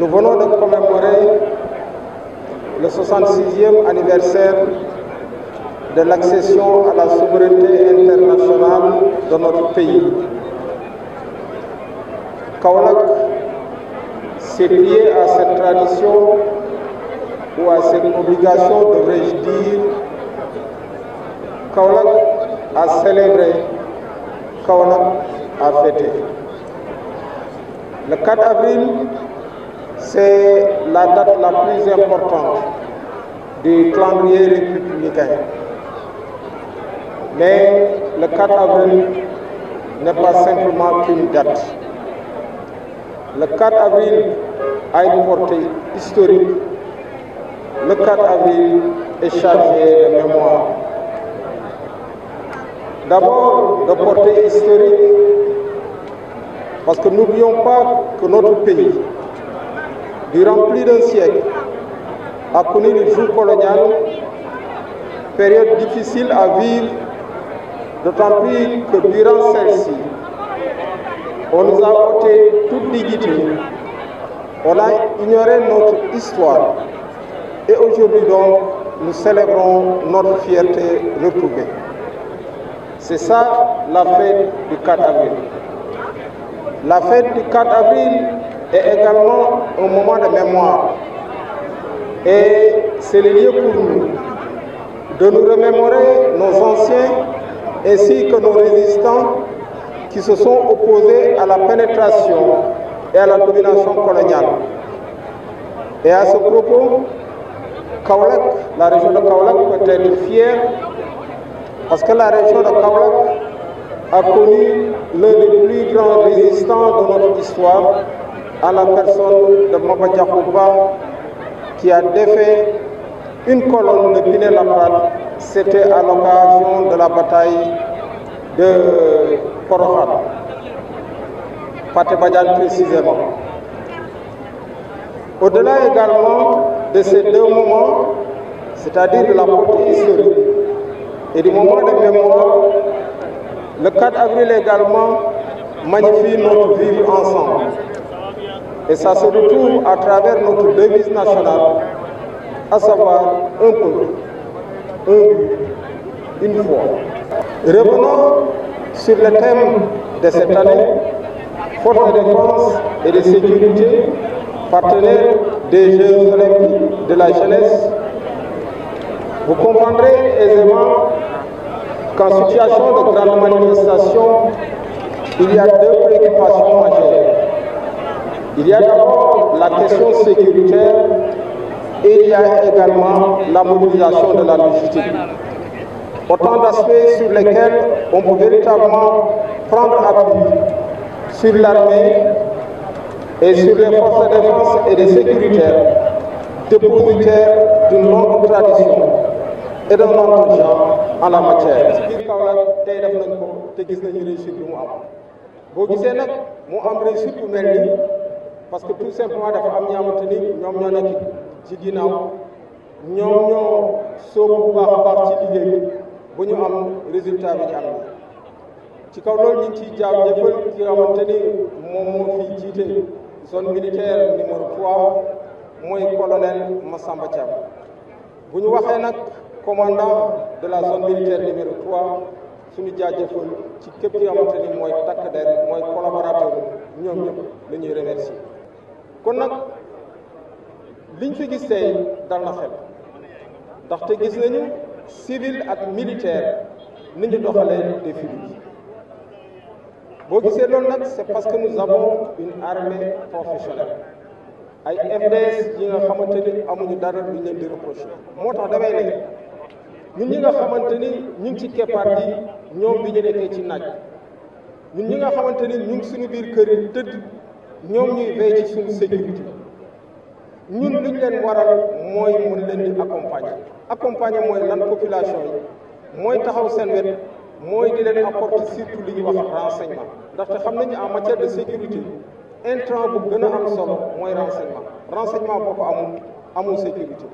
Nous venons de commémorer le 66e anniversaire de l'accession à la souveraineté internationale de notre pays. Kaolack s'est lié à cette tradition ou à cette obligation, devrais-je dire. Kaolack a célébré, Kaolack a fêté. Le 4 avril, c'est la date la plus importante du calendrier républicain. Mais le 4 avril n'est pas simplement qu'une date. Le 4 avril a une portée historique. Le 4 avril est chargé de mémoire. D'abord, de portée historique, parce que n'oublions pas que notre pays, durant plus d'un siècle, a connu le joug colonial, période difficile à vivre, d'autant plus que durant celle-ci, on nous a ôté toute dignité, on a ignoré notre histoire, et aujourd'hui donc, nous célébrons notre fierté retrouvée. C'est ça la fête du 4 avril. La fête du 4 avril est également un moment de mémoire. Et c'est le lieu pour nous de nous remémorer nos anciens ainsi que nos résistants qui se sont opposés à la pénétration et à la domination coloniale. Et à ce propos, Kaolack, la région de Kaolack peut être fière parce que la région de Kaolack a connu l'un des plus grands résistants de notre histoire, à la personne de Maba Diakhou Ba, qui a défait une colonne de Pinet-Laprade. C'était à l'occasion de la bataille de Porokhane, Pathé Badiane précisément. Au-delà également de ces deux moments, c'est-à-dire de la portée historique et du moment de mémoire, le 4 avril également magnifie notre vivre ensemble. Et ça se retrouve à travers notre devise nationale, à savoir un peuple, un but, une foi. Revenons sur le thème de cette année, force de défense et de sécurité, partenaire des Jeux olympiques de la jeunesse. Vous comprendrez aisément qu'en situation de grande manifestation, il y a deux préoccupations majeures. Il y a d'abord la question sécuritaire et il y a également la mobilisation de la logistique. Autant d'aspects sur lesquels on peut véritablement prendre appui sur l'armée et sur les forces de défense et de sécurité, dépositaires d'une longue tradition et d'un entretien en la matière. ci biir Kaolack tey def nañ ko te gis nañu réussite bi mu am boo gisee nag mu am réussite bu mel nii parce que tout simplement dafa am ñaamante ni ñoom ñoo nekk ci ginnaaw ñoom ñoo soobu bu baax a baax ci liggéey bi bu ñu am résultat bi ñu am ci kaw loolu ñu ngi ciy jaajëfal ki nga xamante ni moom moo fi jiite zone militaire numéro 3 mooy colonel Massamba Thiam bu ñu waxee nag commandant de la zone militaire numéro 3 suñu jaajëfal ci képp ki nga xamante ni mooy takk der mooy collaborateur ñoom ñëpp la ñuy remercier kon nag liñ fi gis tey dal na xel ndaxte gis nañu civil ak militaire ni ñu doxalee défi bi boo gisee loolu nag c'est parce que nous avons une armée professionnelle ay FDS yi nga xamante ni amuñu dara lu ñu leen di reprocher moo tax damay ne ñun ñi nga xamante ni ñu ngi ci keppaar gi ñoom bi ñu nekkee ci naaj ñun ñi nga xamante ni ñu ngi suñu biir kër yi tëdd ñoom ñuy veiller ci suñu sécurité ñun li ñu leen waral mooy mun leen di accompagner mooy lan population yi mooy taxaw seen wet mooy di leen apporter surtout li ñuy wax renseignement ndaxte xam nañu en matière de sécurité intrant bu gën a am solo mooy renseignement boo ko amul sécurité